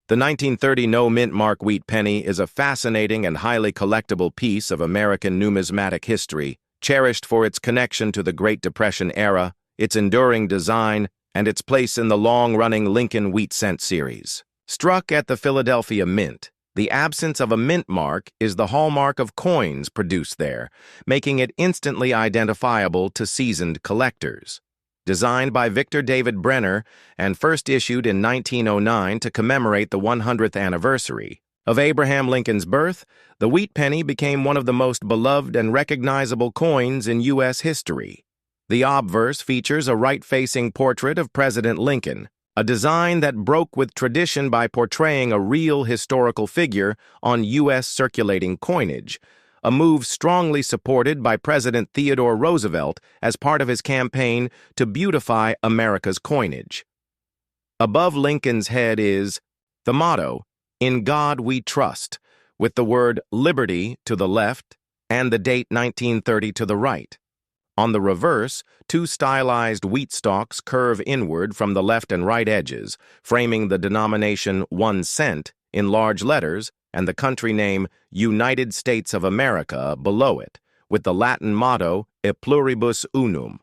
The 1930 no-mint mark wheat penny is a fascinating and highly collectible piece of American numismatic history, cherished for its connection to the Great Depression era, its enduring design, and its place in the long-running Lincoln wheat cent series. Struck at the Philadelphia Mint, the absence of a mint mark is the hallmark of coins produced there, making it instantly identifiable to seasoned collectors. Designed by Victor David Brenner and first issued in 1909 to commemorate the 100th anniversary of Abraham Lincoln's birth, the wheat penny became one of the most beloved and recognizable coins in U.S. history. The obverse features a right-facing portrait of President Lincoln, a design that broke with tradition by portraying a real historical figure on U.S. circulating coinage, a move strongly supported by President Theodore Roosevelt as part of his campaign to beautify America's coinage. Above Lincoln's head is the motto, "In God We Trust," with the word liberty to the left and the date 1930 to the right. On the reverse, two stylized wheat stalks curve inward from the left and right edges, framing the denomination 1 cent in large letters and the country name United States of America below it, with the Latin motto E pluribus unum,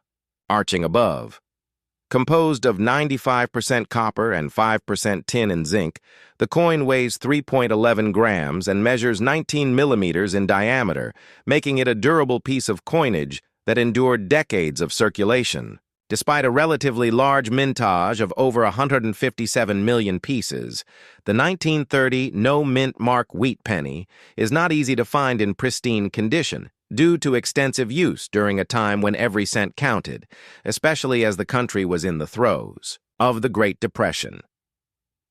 arching above. Composed of 95% copper and 5% tin and zinc, the coin weighs 3.11 grams and measures 19 millimeters in diameter, making it a durable piece of coinage that endured decades of circulation. Despite a relatively large mintage of over 157 million pieces, the 1930 no-mint mark wheat penny is not easy to find in pristine condition due to extensive use during a time when every cent counted, especially as the country was in the throes of the Great Depression.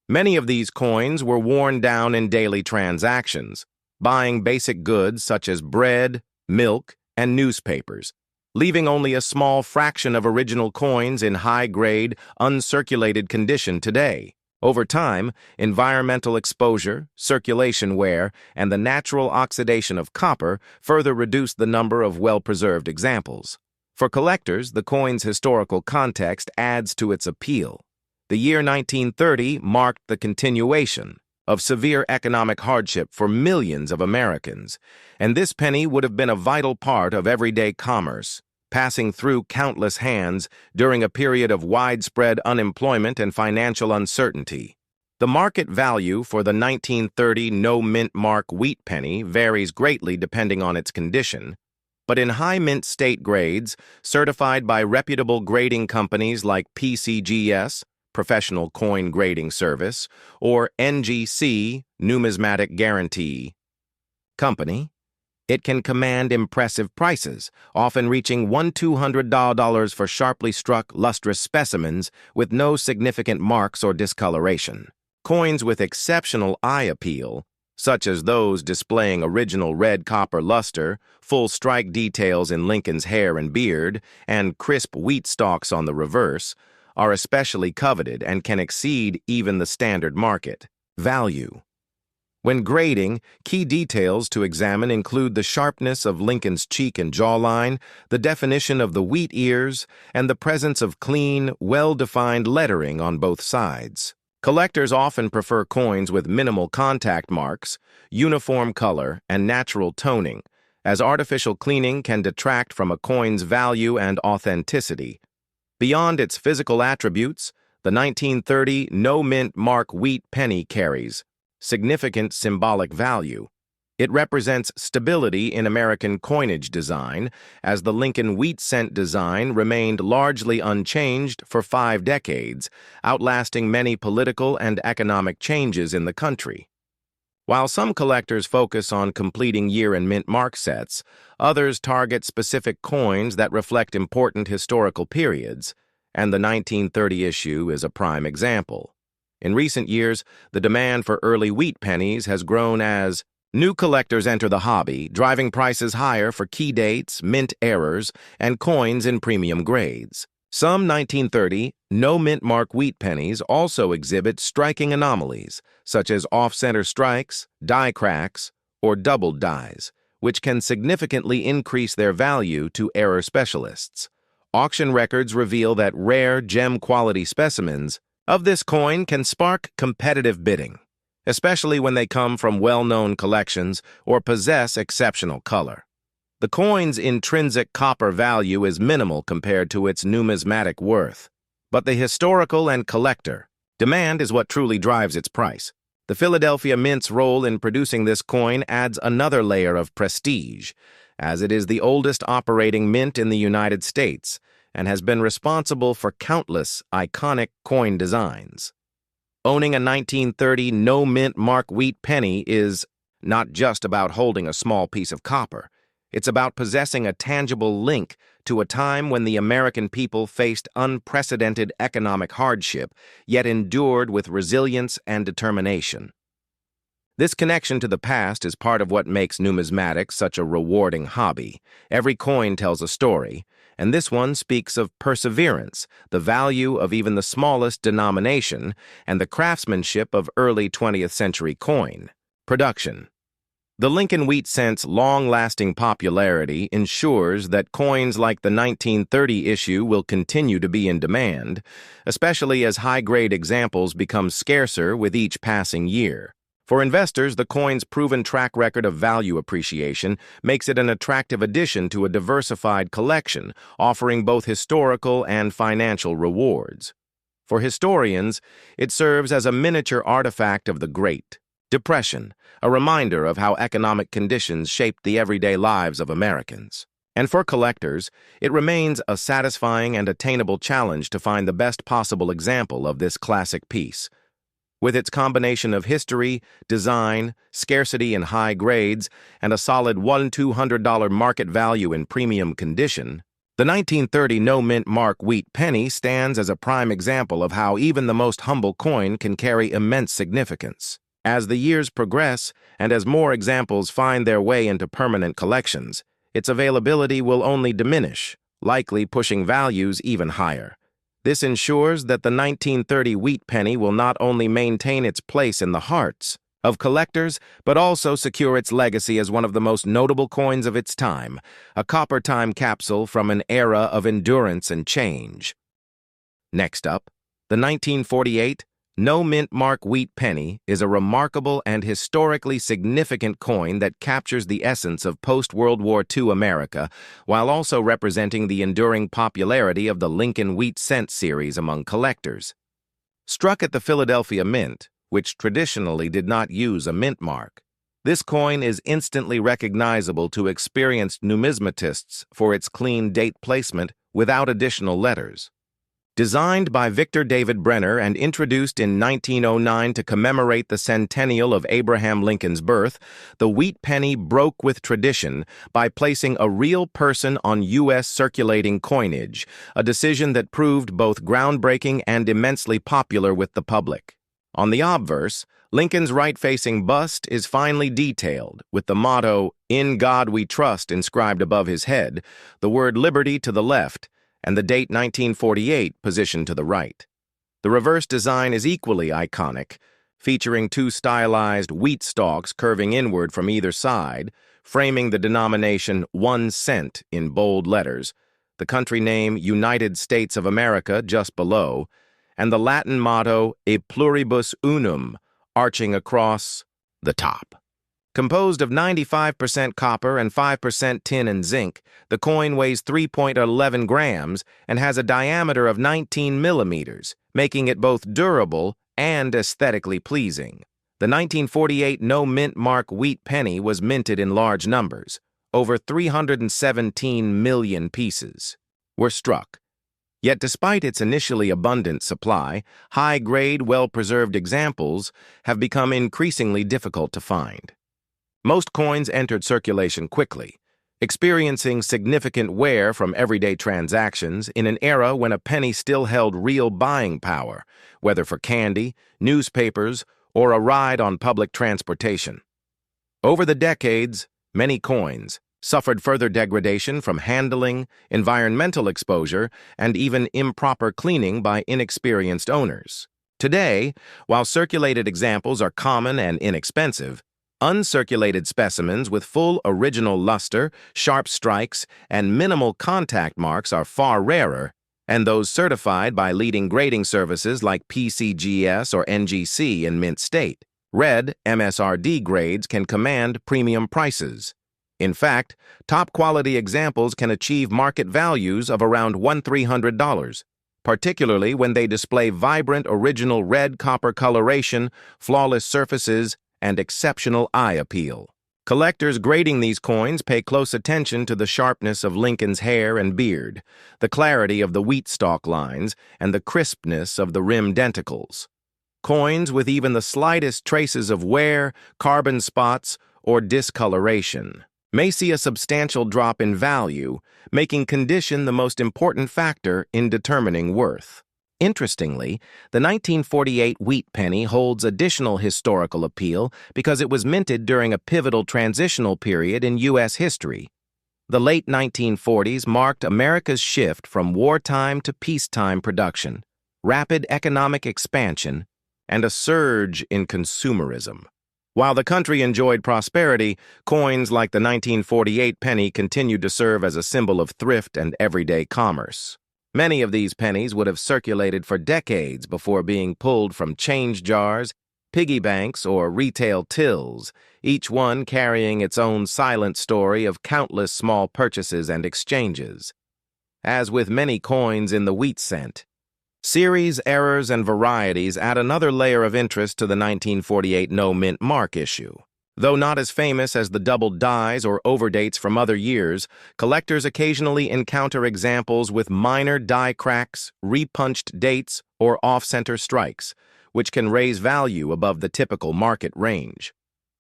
Many of these coins were worn down in daily transactions, buying basic goods such as bread, milk, and newspapers, leaving only a small fraction of original coins in high-grade, uncirculated condition today. Over time, environmental exposure, circulation wear, and the natural oxidation of copper further reduced the number of well-preserved examples. For collectors, the coin's historical context adds to its appeal. The year 1930 marked the continuation of severe economic hardship for millions of Americans, and this penny would have been a vital part of everyday commerce, passing through countless hands during a period of widespread unemployment and financial uncertainty. The market value for the 1930 no-mint mark wheat penny varies greatly depending on its condition, but in high mint state grades, certified by reputable grading companies like PCGS, Professional Coin Grading Service, or NGC, Numismatic Guarantee Company, it can command impressive prices, often reaching $1,200 for sharply struck, lustrous specimens with no significant marks or discoloration. Coins with exceptional eye appeal, such as those displaying original red copper luster, full strike details in Lincoln's hair and beard, and crisp wheat stalks on the reverse, are especially coveted and can exceed even the standard market value. When grading, key details to examine include the sharpness of Lincoln's cheek and jawline, the definition of the wheat ears, and the presence of clean, well-defined lettering on both sides. Collectors often prefer coins with minimal contact marks, uniform color, and natural toning, as artificial cleaning can detract from a coin's value and authenticity. Beyond its physical attributes, the 1930 no-mint mark wheat penny carries significant symbolic value. It represents stability in American coinage design, as the Lincoln wheat cent design remained largely unchanged for 5 decades, outlasting many political and economic changes in the country. While some collectors focus on completing year and mint mark sets, others target specific coins that reflect important historical periods, and the 1930 issue is a prime example. In recent years, the demand for early wheat pennies has grown as new collectors enter the hobby, driving prices higher for key dates, mint errors, and coins in premium grades. Some 1930 no-mint mark wheat pennies also exhibit striking anomalies, such as off-center strikes, die cracks, or doubled dies, which can significantly increase their value to error specialists. Auction records reveal that rare gem-quality specimens of this coin can spark competitive bidding, especially when they come from well-known collections or possess exceptional color. The coin's intrinsic copper value is minimal compared to its numismatic worth, but the historical and collector demand is what truly drives its price. The Philadelphia Mint's role in producing this coin adds another layer of prestige, as it is the oldest operating mint in the United States and has been responsible for countless iconic coin designs. Owning a 1930 no-mint mark wheat penny is not just about holding a small piece of copper. It's about possessing a tangible link to a time when the American people faced unprecedented economic hardship, yet endured with resilience and determination. This connection to the past is part of what makes numismatics such a rewarding hobby. Every coin tells a story, and this one speaks of perseverance, the value of even the smallest denomination, and the craftsmanship of early 20th century coin production. The Lincoln Wheat Cent's long-lasting popularity ensures that coins like the 1930 issue will continue to be in demand, especially as high-grade examples become scarcer with each passing year. For investors, the coin's proven track record of value appreciation makes it an attractive addition to a diversified collection, offering both historical and financial rewards. For historians, it serves as a miniature artifact of the Great Depression, a reminder of how economic conditions shaped the everyday lives of Americans. And for collectors, it remains a satisfying and attainable challenge to find the best possible example of this classic piece. With its combination of history, design, scarcity in high grades, and a solid $1,200 market value in premium condition, the 1930 no-mint mark wheat penny stands as a prime example of how even the most humble coin can carry immense significance. As the years progress, and as more examples find their way into permanent collections, its availability will only diminish, likely pushing values even higher. This ensures that the 1930 wheat penny will not only maintain its place in the hearts of collectors, but also secure its legacy as one of the most notable coins of its time, a copper time capsule from an era of endurance and change. Next up, the 1948 no-mint mark wheat penny is a remarkable and historically significant coin that captures the essence of post-World War II America, while also representing the enduring popularity of the Lincoln Wheat Cent series among collectors. Struck at the Philadelphia Mint, which traditionally did not use a mint mark, this coin is instantly recognizable to experienced numismatists for its clean date placement without additional letters. Designed by Victor David Brenner and introduced in 1909 to commemorate the centennial of Abraham Lincoln's birth, the wheat penny broke with tradition by placing a real person on U.S. circulating coinage, a decision that proved both groundbreaking and immensely popular with the public. On the obverse, Lincoln's right-facing bust is finely detailed, with the motto, "In God We Trust," inscribed above his head, the word liberty to the left, and the date 1948 positioned to the right. The reverse design is equally iconic, featuring two stylized wheat stalks curving inward from either side, framing the denomination 1 cent in bold letters, the country name United States of America just below, and the Latin motto E pluribus unum arching across the top. Composed of 95% copper and 5% tin and zinc, the coin weighs 3.11 grams and has a diameter of 19 millimeters, making it both durable and aesthetically pleasing. The 1948 no-mint mark wheat penny was minted in large numbers. Over 317 million pieces were struck. Yet despite its initially abundant supply, high-grade, well-preserved examples have become increasingly difficult to find. Most coins entered circulation quickly, experiencing significant wear from everyday transactions in an era when a penny still held real buying power, whether for candy, newspapers, or a ride on public transportation. Over the decades, many coins suffered further degradation from handling, environmental exposure, and even improper cleaning by inexperienced owners. Today, while circulated examples are common and inexpensive, uncirculated specimens with full original luster, sharp strikes, and minimal contact marks are far rarer, and those certified by leading grading services like PCGS or NGC in mint state Red MSRD grades can command premium prices. In fact, top-quality examples can achieve market values of around $1,300, particularly when they display vibrant original red copper coloration, flawless surfaces, and exceptional eye appeal. Collectors grading these coins pay close attention to the sharpness of Lincoln's hair and beard, the clarity of the wheat stalk lines, and the crispness of the rim denticles. Coins with even the slightest traces of wear, carbon spots, or discoloration may see a substantial drop in value, making condition the most important factor in determining worth. Interestingly, the 1948 wheat penny holds additional historical appeal because it was minted during a pivotal transitional period in U.S. history. The late 1940s marked America's shift from wartime to peacetime production, rapid economic expansion, and a surge in consumerism. While the country enjoyed prosperity, coins like the 1948 penny continued to serve as a symbol of thrift and everyday commerce. Many of these pennies would have circulated for decades before being pulled from change jars, piggy banks, or retail tills, each one carrying its own silent story of countless small purchases and exchanges. As with many coins in the wheat cent, series, errors, and varieties add another layer of interest to the 1948 no-mint mark issue. Though not as famous as the doubled dies or overdates from other years, collectors occasionally encounter examples with minor die cracks, repunched dates, or off-center strikes, which can raise value above the typical market range.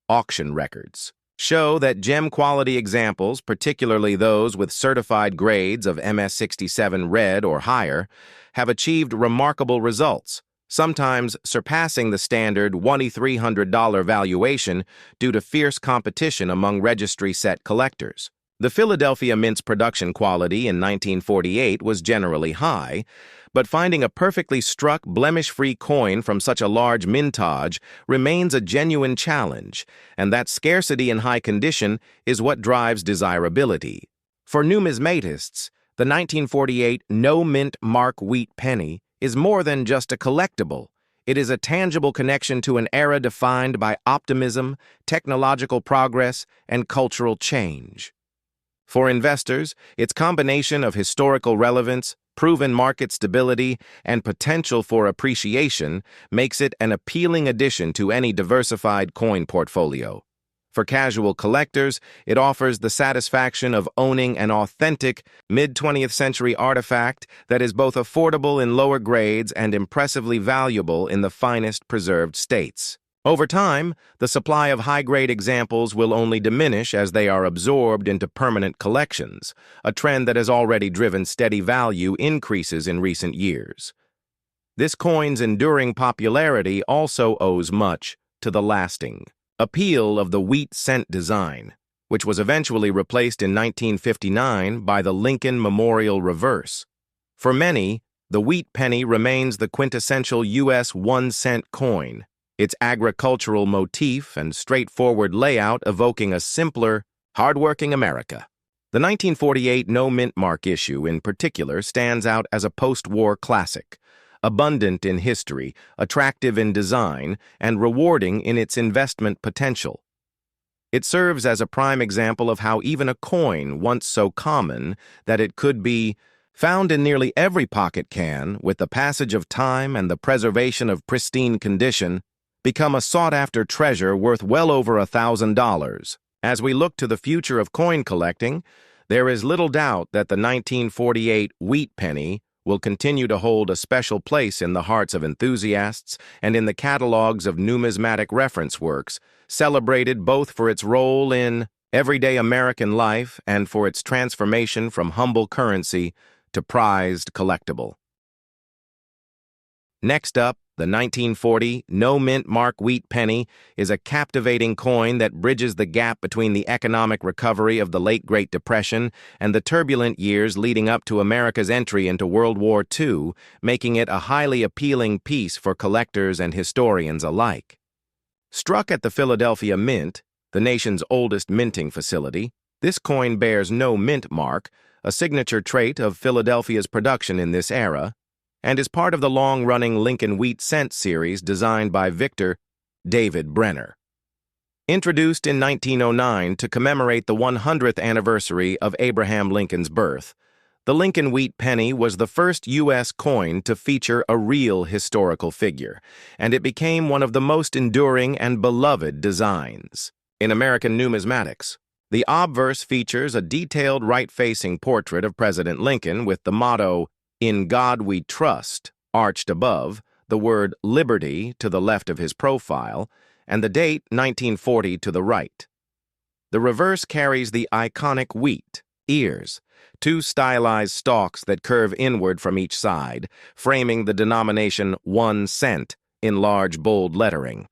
Auction records show that gem-quality examples, particularly those with certified grades of MS67 red or higher, have achieved remarkable results, sometimes surpassing the standard $2,300 valuation due to fierce competition among registry-set collectors. The Philadelphia Mint's production quality in 1948 was generally high, but finding a perfectly struck, blemish-free coin from such a large mintage remains a genuine challenge, and that scarcity in high condition is what drives desirability. For numismatists, the 1948 no-mint mark wheat penny is more than just a collectible. It is a tangible connection to an era defined by optimism, technological progress, and cultural change. For investors, its combination of historical relevance, proven market stability, and potential for appreciation makes it an appealing addition to any diversified coin portfolio. For casual collectors, it offers the satisfaction of owning an authentic, mid-20th century artifact that is both affordable in lower grades and impressively valuable in the finest preserved states. Over time, the supply of high-grade examples will only diminish as they are absorbed into permanent collections, a trend that has already driven steady value increases in recent years. This coin's enduring popularity also owes much to the lasting appeal of the wheat cent design, which was eventually replaced in 1959 by the Lincoln Memorial Reverse. For many, the wheat penny remains the quintessential U.S. 1-cent coin, its agricultural motif and straightforward layout evoking a simpler, hardworking America. The 1948 no-mint mark issue in particular stands out as a post-war classic, abundant in history, attractive in design, and rewarding in its investment potential. It serves as a prime example of how even a coin once so common that it could be found in nearly every pocket can, with the passage of time and the preservation of pristine condition, become a sought-after treasure worth well over $1,000. As we look to the future of coin collecting, there is little doubt that the 1948 wheat penny will continue to hold a special place in the hearts of enthusiasts and in the catalogs of numismatic reference works, celebrated both for its role in everyday American life and for its transformation from humble currency to prized collectible. Next up, the 1940 no-mint mark wheat penny is a captivating coin that bridges the gap between the economic recovery of the late Great Depression and the turbulent years leading up to America's entry into World War II, making it a highly appealing piece for collectors and historians alike. Struck at the Philadelphia Mint, the nation's oldest minting facility, this coin bears no mint mark, a signature trait of Philadelphia's production in this era, and is part of the long-running Lincoln Wheat Cent series designed by Victor David Brenner. Introduced in 1909 to commemorate the 100th anniversary of Abraham Lincoln's birth, the Lincoln Wheat Penny was the first U.S. coin to feature a real historical figure, and it became one of the most enduring and beloved designs. In American numismatics, the obverse features a detailed right-facing portrait of President Lincoln with the motto, "In God We Trust," arched above, the word "Liberty" to the left of his profile, and the date 1940 to the right. The reverse carries the iconic wheat ears, two stylized stalks that curve inward from each side, framing the denomination 1 cent in large, bold lettering.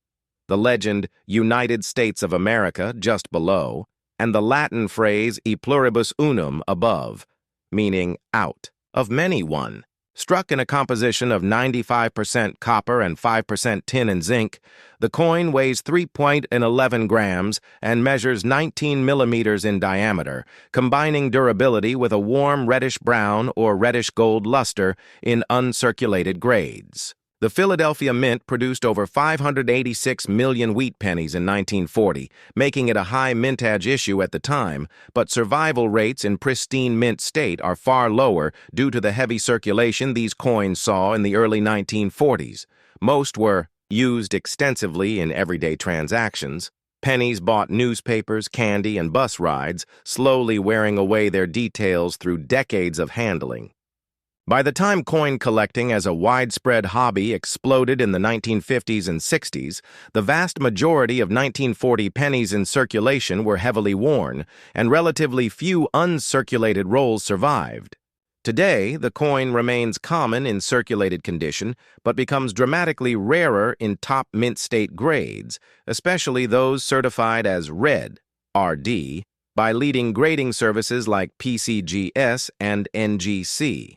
The legend United States of America just below, and the Latin phrase e pluribus unum above, meaning out of many one. Struck in a composition of 95% copper and 5% tin and zinc, the coin weighs 3.11 grams and measures 19 millimeters in diameter, combining durability with a warm reddish-brown or reddish-gold luster in uncirculated grades. The Philadelphia Mint produced over 586 million wheat pennies in 1940, making it a high mintage issue at the time, but survival rates in pristine mint state are far lower due to the heavy circulation these coins saw in the early 1940s. Most were used extensively in everyday transactions. Pennies bought newspapers, candy, and bus rides, slowly wearing away their details through decades of handling. By the time coin collecting as a widespread hobby exploded in the 1950s and 60s, the vast majority of 1940 pennies in circulation were heavily worn, and relatively few uncirculated rolls survived. Today, the coin remains common in circulated condition, but becomes dramatically rarer in top mint state grades, especially those certified as red, RD, by leading grading services like PCGS and NGC.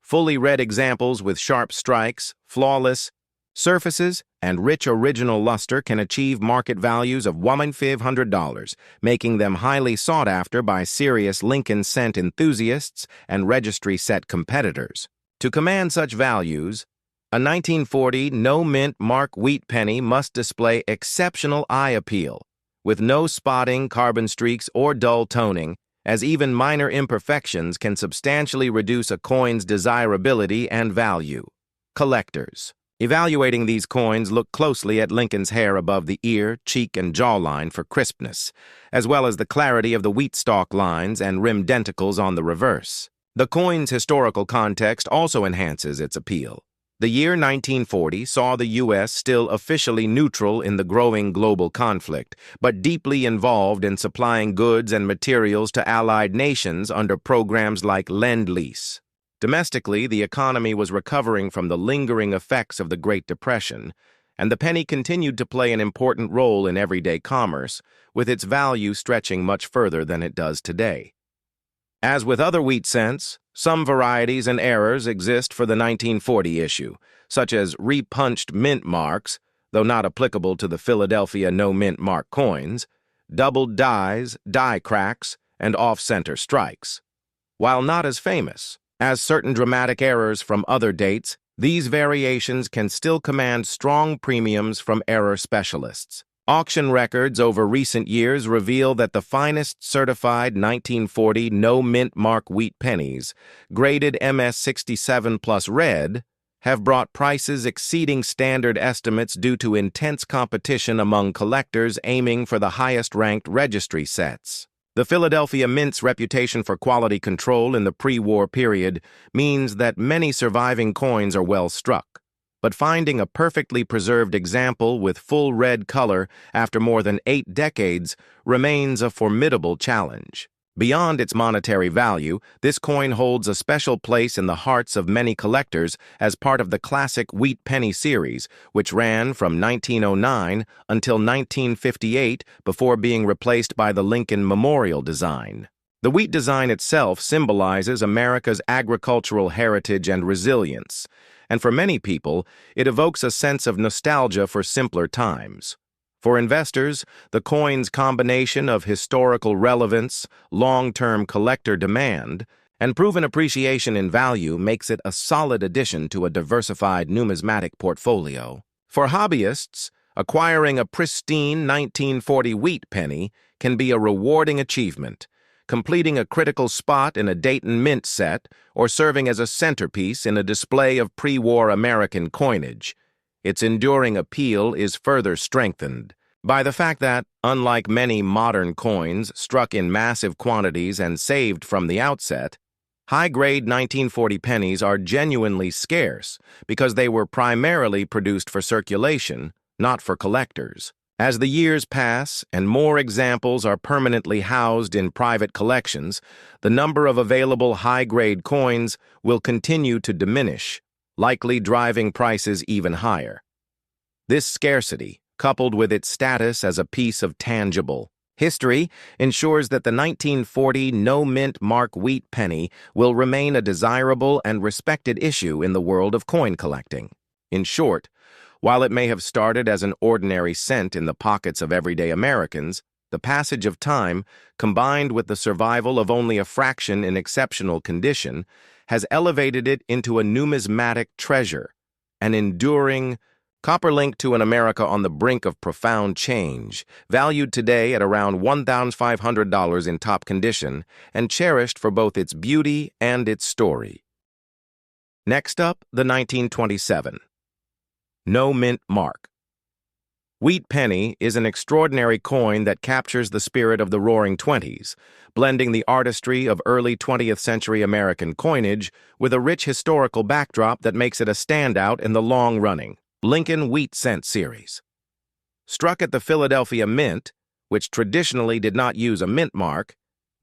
Fully red examples with sharp strikes, flawless surfaces, and rich original luster can achieve market values of $1,500, making them highly sought after by serious Lincoln cent enthusiasts and registry set competitors. To command such values, a 1940 no-mint Mark Wheat penny must display exceptional eye appeal, with no spotting, carbon streaks, or dull toning, as even minor imperfections can substantially reduce a coin's desirability and value. Collectors. Evaluating these coins, look closely at Lincoln's hair above the ear, cheek, and jawline for crispness, as well as the clarity of the wheat stalk lines and rim denticles on the reverse. The coin's historical context also enhances its appeal. The year 1940 saw the U.S. still officially neutral in the growing global conflict, but deeply involved in supplying goods and materials to allied nations under programs like Lend-Lease. Domestically, the economy was recovering from the lingering effects of the Great Depression, and the penny continued to play an important role in everyday commerce, with its value stretching much further than it does today. As with other wheat cents, some varieties and errors exist for the 1940 issue, such as repunched mint marks, though not applicable to the Philadelphia no-mint mark coins, doubled dies, die cracks, and off-center strikes. While not as famous as certain dramatic errors from other dates, these variations can still command strong premiums from error specialists. Auction records over recent years reveal that the finest certified 1940 no-mint mark wheat pennies, graded MS67 plus red, have brought prices exceeding standard estimates due to intense competition among collectors aiming for the highest-ranked registry sets. The Philadelphia Mint's reputation for quality control in the pre-war period means that many surviving coins are well struck. But finding a perfectly preserved example with full red color after more than 8 decades remains a formidable challenge. Beyond its monetary value, this coin holds a special place in the hearts of many collectors as part of the classic Wheat Penny series, which ran from 1909 until 1958 before being replaced by the Lincoln Memorial design. The wheat design itself symbolizes America's agricultural heritage and resilience, and for many people, it evokes a sense of nostalgia for simpler times. For investors, the coin's combination of historical relevance, long-term collector demand, and proven appreciation in value makes it a solid addition to a diversified numismatic portfolio. For hobbyists, Acquiring a pristine 1940 wheat penny can be a rewarding achievement, completing a critical spot in a Dayton Mint set or serving as a centerpiece in a display of pre-war American coinage. Its enduring appeal is further strengthened by the fact that, unlike many modern coins struck in massive quantities and saved from the outset, high-grade 1940 pennies are genuinely scarce because they were primarily produced for circulation, not for collectors. As the years pass and more examples are permanently housed in private collections, the number of available high-grade coins will continue to diminish, likely driving prices even higher. This scarcity, coupled with its status as a piece of tangible history, ensures that the 1940 no-mint mark wheat penny will remain a desirable and respected issue in the world of coin collecting. In short, while it may have started as an ordinary cent in the pockets of everyday Americans, the passage of time, combined with the survival of only a fraction in exceptional condition, has elevated it into a numismatic treasure, an enduring copper link to an America on the brink of profound change, valued today at around $1,500 in top condition, and cherished for both its beauty and its story. Next up, the 1927. No mint mark. Wheat penny is an extraordinary coin that captures the spirit of the Roaring Twenties, blending the artistry of early 20th century American coinage with a rich historical backdrop that makes it a standout in the long-running Lincoln Wheat Cent series. Struck at the Philadelphia Mint, which traditionally did not use a mint mark,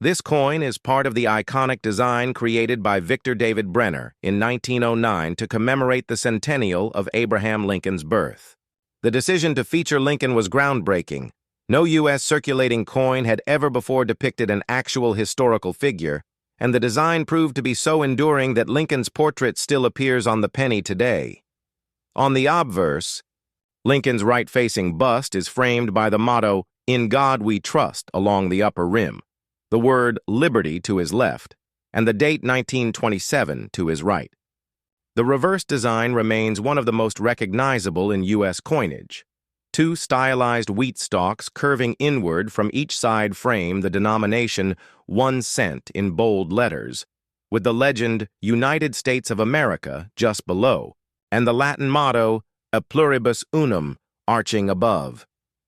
this coin is part of the iconic design created by Victor David Brenner in 1909 to commemorate the centennial of Abraham Lincoln's birth. The decision to feature Lincoln was groundbreaking. No U.S. circulating coin had ever before depicted an actual historical figure, and the design proved to be so enduring that Lincoln's portrait still appears on the penny today. On the obverse, Lincoln's right-facing bust is framed by the motto, "In God We Trust," along the upper rim, the word liberty to his left, and the date 1927 to his right. The reverse design remains one of the most recognizable in U.S. coinage. Two stylized wheat stalks curving inward from each side frame the denomination 1 cent in bold letters, with the legend United States of America just below, and the Latin motto A pluribus unum arching above.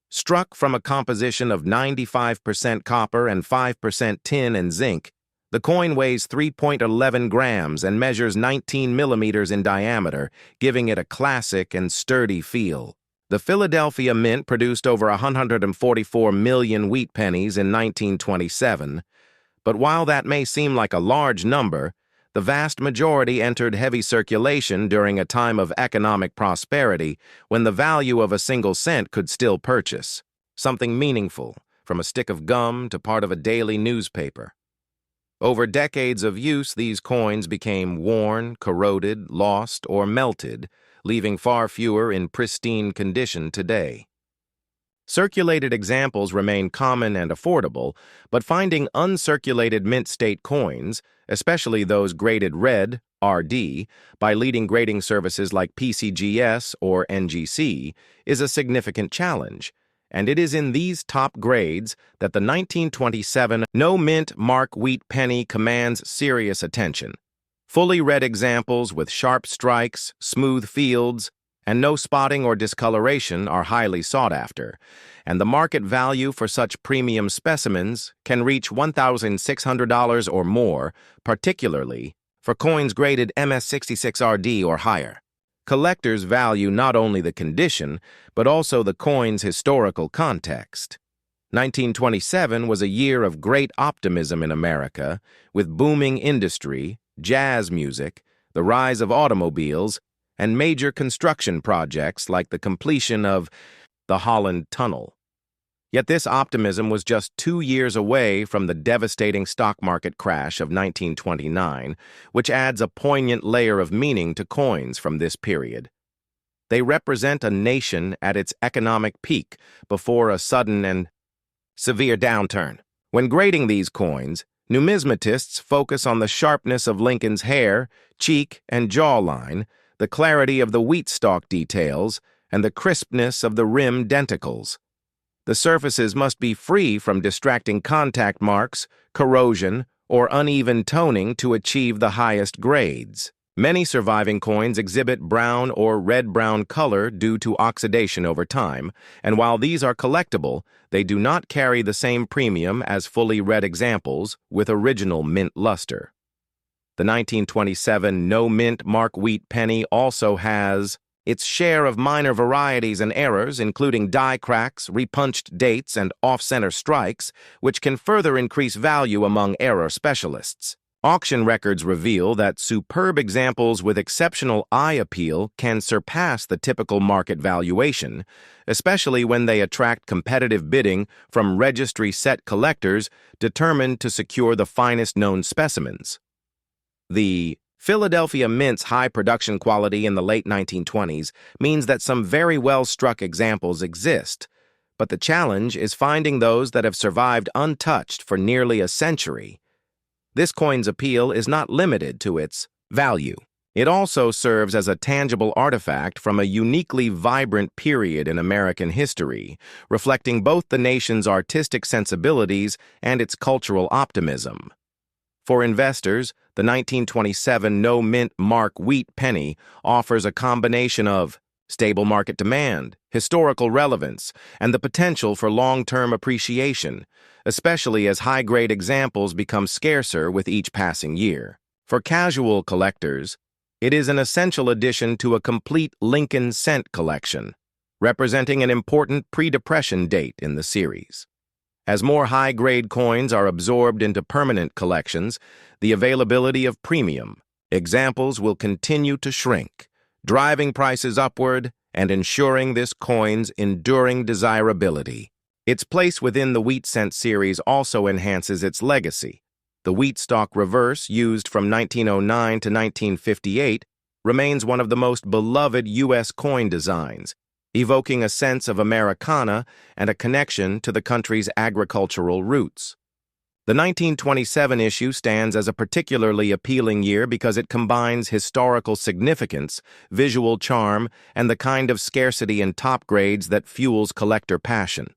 Struck from a composition of 95% copper and 5% tin and zinc, the coin weighs 3.11 grams and measures 19 millimeters in diameter, giving it a classic and sturdy feel. The Philadelphia Mint produced over 144 million wheat pennies in 1927, but while that may seem like a large number, the vast majority entered heavy circulation during a time of economic prosperity when the value of a single cent could still purchase something meaningful, from a stick of gum to part of a daily newspaper. Over decades of use, these coins became worn, corroded, lost, or melted, leaving far fewer in pristine condition today. Circulated examples remain common and affordable, but finding uncirculated mint state coins, especially those graded red, RD, by leading grading services like PCGS or NGC, is a significant challenge, and it is in these top grades that the 1927 no-mint mark wheat penny commands serious attention. Fully red examples with sharp strikes, smooth fields, and no spotting or discoloration are highly sought after, and the market value for such premium specimens can reach $1,600 or more, particularly for coins graded MS66RD or higher. Collectors value not only the condition, but also the coin's historical context. 1927 was a year of great optimism in America, with booming industry, jazz music, the rise of automobiles, and major construction projects like the completion of the Holland Tunnel. Yet this optimism was just 2 years away from the devastating stock market crash of 1929, which adds a poignant layer of meaning to coins from this period. They represent a nation at its economic peak before a sudden and severe downturn. When grading these coins, numismatists focus on the sharpness of Lincoln's hair, cheek, and jawline, the clarity of the wheat stalk details, and the crispness of the rim denticles. The surfaces must be free from distracting contact marks, corrosion, or uneven toning to achieve the highest grades. Many surviving coins exhibit brown or red-brown color due to oxidation over time, and while these are collectible, they do not carry the same premium as fully red examples with original mint luster. The 1927 no-mint Mark Wheat penny also has its share of minor varieties and errors, including die cracks, repunched dates, and off-center strikes, which can further increase value among error specialists. Auction records reveal that superb examples with exceptional eye appeal can surpass the typical market valuation, especially when they attract competitive bidding from registry-set collectors determined to secure the finest known specimens. The Philadelphia Mint's high production quality in the late 1920s means that some very well-struck examples exist, but the challenge is finding those that have survived untouched for nearly a century. This coin's appeal is not limited to its value. It also serves as a tangible artifact from a uniquely vibrant period in American history, reflecting both the nation's artistic sensibilities and its cultural optimism. For investors, the 1927 no-mint Mark Wheat penny offers a combination of stable market demand, historical relevance, and the potential for long-term appreciation, especially as high-grade examples become scarcer with each passing year. For casual collectors, it is an essential addition to a complete Lincoln cent collection, representing an important pre-Depression date in the series. As more high-grade coins are absorbed into permanent collections, the availability of premium examples will continue to shrink, driving prices upward and ensuring this coin's enduring desirability. Its place within the Wheat Cent series also enhances its legacy. The wheat stalk reverse, used from 1909 to 1958, remains one of the most beloved U.S. coin designs, evoking a sense of Americana and a connection to the country's agricultural roots. The 1927 issue stands as a particularly appealing year because it combines historical significance, visual charm, and the kind of scarcity in top grades that fuels collector passion.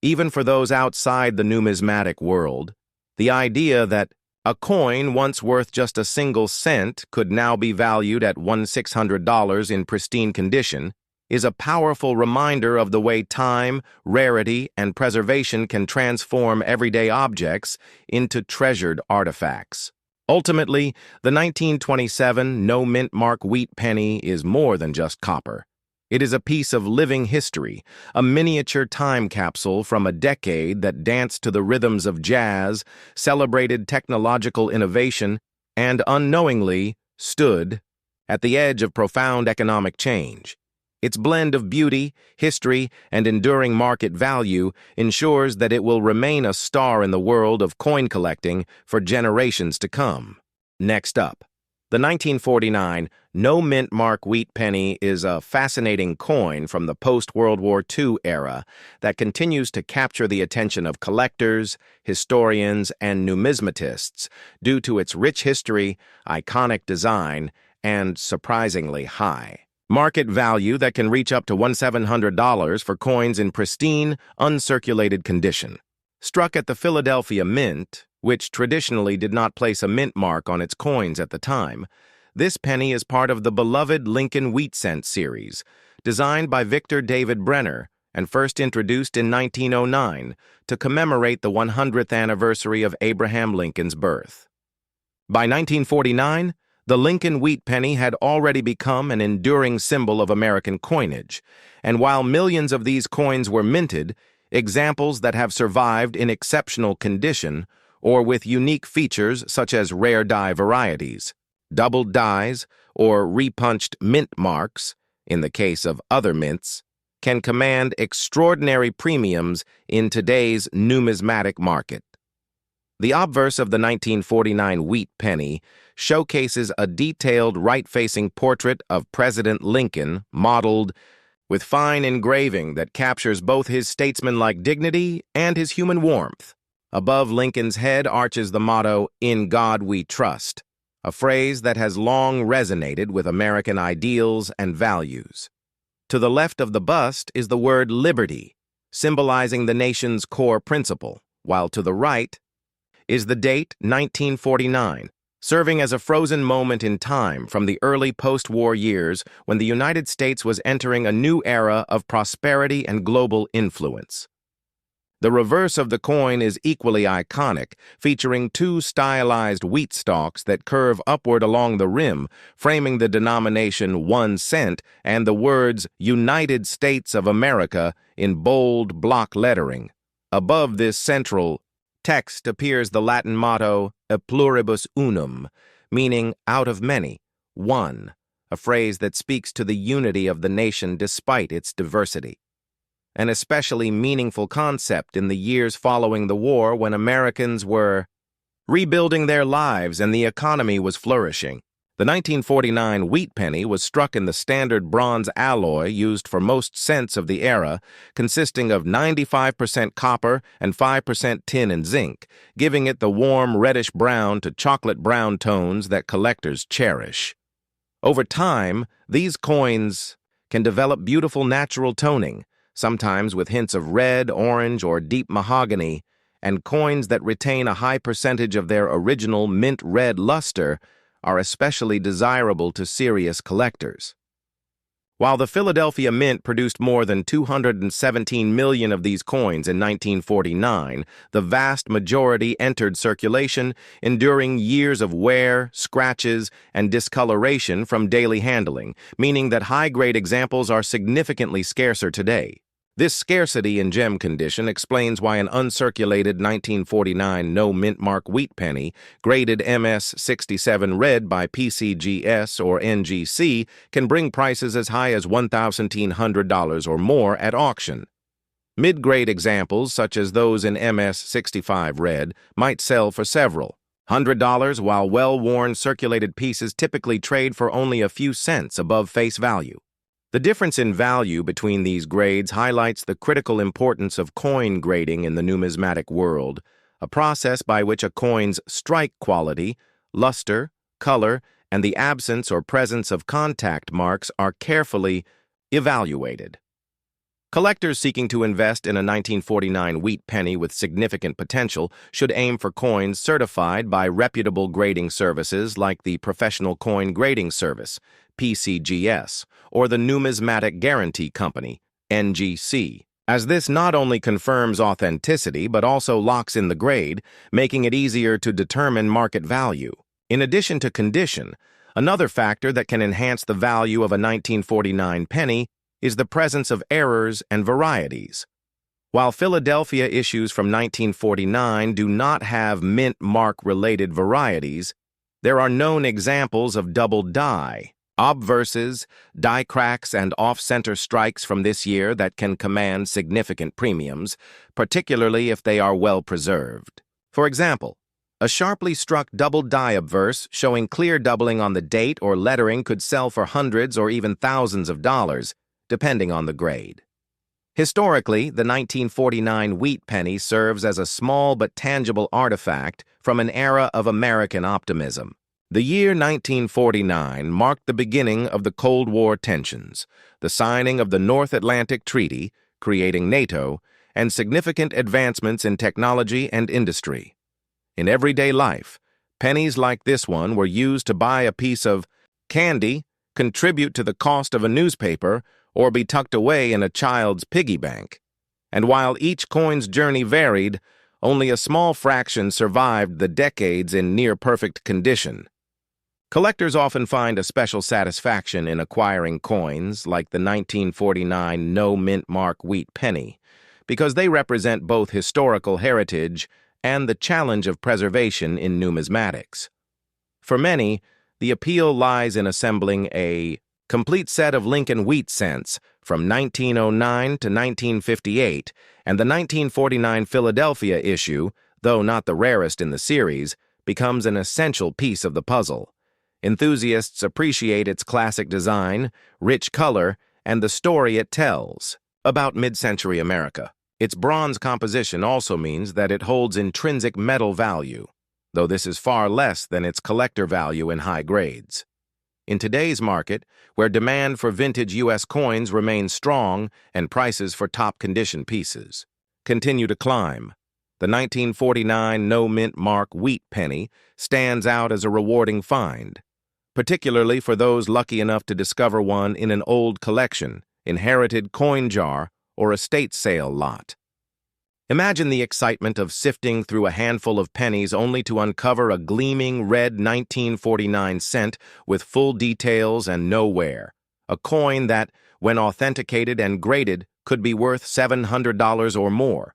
Even for those outside the numismatic world, the idea that a coin once worth just a single cent could now be valued at $1,600 in pristine condition is a powerful reminder of the way time, rarity, and preservation can transform everyday objects into treasured artifacts. Ultimately, the 1927 no-mint Mark Wheat penny is more than just copper. It is a piece of living history, a miniature time capsule from a decade that danced to the rhythms of jazz, celebrated technological innovation, and unknowingly stood at the edge of profound economic change. Its blend of beauty, history, and enduring market value ensures that it will remain a star in the world of coin collecting for generations to come. Next up, the 1949 no-mint Mark Wheat penny is a fascinating coin from the post-World War II era that continues to capture the attention of collectors, historians, and numismatists due to its rich history, iconic design, and surprisingly high market value that can reach up to $1,700 for coins in pristine, uncirculated condition. Struck at the Philadelphia Mint, which traditionally did not place a mint mark on its coins at the time, this penny is part of the beloved Lincoln Wheat Cent series, designed by Victor David Brenner and first introduced in 1909 to commemorate the 100th anniversary of Abraham Lincoln's birth. By 1949, the Lincoln Wheat penny had already become an enduring symbol of American coinage, and while millions of these coins were minted, examples that have survived in exceptional condition or with unique features such as rare die varieties, doubled dies, or repunched mint marks, in the case of other mints, can command extraordinary premiums in today's numismatic market. The obverse of the 1949 Wheat penny showcases a detailed right-facing portrait of President Lincoln modeled with fine engraving that captures both his statesmanlike dignity and his human warmth. Above Lincoln's head arches the motto, "In God We Trust," a phrase that has long resonated with American ideals and values. To the left of the bust is the word liberty, symbolizing the nation's core principle, while to the right is the date 1949, serving as a frozen moment in time from the early post-war years when the United States was entering a new era of prosperity and global influence. The reverse of the coin is equally iconic, featuring two stylized wheat stalks that curve upward along the rim, framing the denomination 1 cent and the words United States of America in bold block lettering. Above this central text appears the Latin motto E pluribus unum, meaning out of many, one, a phrase that speaks to the unity of the nation despite its diversity. An especially meaningful concept in the years following the war when Americans were rebuilding their lives and the economy was flourishing. The 1949 wheat penny was struck in the standard bronze alloy used for most cents of the era, consisting of 95% copper and 5% tin and zinc, giving it the warm reddish-brown to chocolate-brown tones that collectors cherish. Over time, these coins can develop beautiful natural toning, sometimes with hints of red, orange, or deep mahogany, and coins that retain a high percentage of their original mint red luster are especially desirable to serious collectors. While the Philadelphia Mint produced more than 217 million of these coins in 1949, the vast majority entered circulation, enduring years of wear, scratches, and discoloration from daily handling, meaning that high-grade examples are significantly scarcer today. This scarcity in gem condition explains why an uncirculated 1949 no-mint mark wheat penny, graded MS67 red by PCGS or NGC, can bring prices as high as $1,100 or more at auction. Mid-grade examples, such as those in MS65 red, might sell for several $100, while well-worn circulated pieces typically trade for only a few cents above face value. The difference in value between these grades highlights the critical importance of coin grading in the numismatic world, a process by which a coin's strike quality, luster, color, and the absence or presence of contact marks are carefully evaluated. Collectors seeking to invest in a 1949 wheat penny with significant potential should aim for coins certified by reputable grading services like the Professional Coin Grading Service, PCGS, or the Numismatic Guarantee Company, NGC, as this not only confirms authenticity but also locks in the grade, making it easier to determine market value. In addition to condition, another factor that can enhance the value of a 1949 penny is the presence of errors and varieties. While Philadelphia issues from 1949 do not have mint mark-related varieties, there are known examples of double die, obverses, die cracks, and off-center strikes from this year that can command significant premiums, particularly if they are well preserved. For example, a sharply struck double die obverse showing clear doubling on the date or lettering could sell for hundreds or even thousands of dollars, depending on the grade. Historically, the 1949 wheat penny serves as a small but tangible artifact from an era of American optimism. The year 1949 marked the beginning of the Cold War tensions, the signing of the North Atlantic Treaty, creating NATO, and significant advancements in technology and industry. In everyday life, pennies like this one were used to buy a piece of candy, contribute to the cost of a newspaper, or be tucked away in a child's piggy bank. And while each coin's journey varied, only a small fraction survived the decades in near-perfect condition. Collectors often find a special satisfaction in acquiring coins like the 1949 no-mint mark wheat penny, because they represent both historical heritage and the challenge of preservation in numismatics. For many, the appeal lies in assembling a complete set of Lincoln wheat cents from 1909 to 1958, and the 1949 Philadelphia issue, though not the rarest in the series, becomes an essential piece of the puzzle. Enthusiasts appreciate its classic design, rich color, and the story it tells about mid-century America. Its bronze composition also means that it holds intrinsic metal value, though this is far less than its collector value in high grades. In today's market, where demand for vintage U.S. coins remains strong and prices for top-condition pieces continue to climb, the 1949 no-mint mark Wheat Penny stands out as a rewarding find, particularly for those lucky enough to discover one in an old collection, inherited coin jar, or estate sale lot. Imagine the excitement of sifting through a handful of pennies only to uncover a gleaming red 1949 cent with full details and no wear, a coin that, when authenticated and graded, could be worth $700 or more.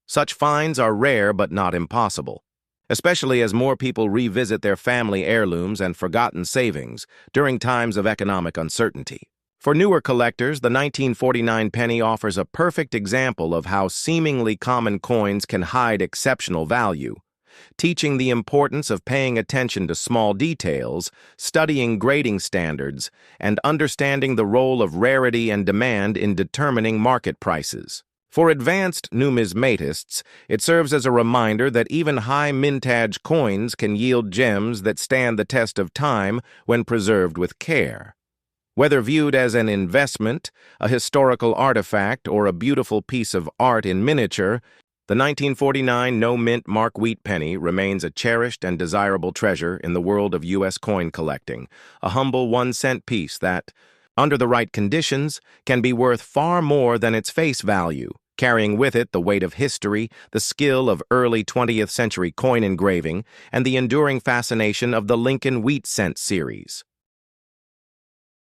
Such finds are rare but not impossible, especially as more people revisit their family heirlooms and forgotten savings during times of economic uncertainty. For newer collectors, the 1949 penny offers a perfect example of how seemingly common coins can hide exceptional value, teaching the importance of paying attention to small details, studying grading standards, and understanding the role of rarity and demand in determining market prices. For advanced numismatists, it serves as a reminder that even high mintage coins can yield gems that stand the test of time when preserved with care. Whether viewed as an investment, a historical artifact, or a beautiful piece of art in miniature, the 1949 no-mint mark Wheat Penny remains a cherished and desirable treasure in the world of U.S. coin collecting, a humble 1-cent piece that, under the right conditions, can be worth far more than its face value, carrying with it the weight of history, the skill of early 20th century coin engraving, and the enduring fascination of the Lincoln Wheat Cent series.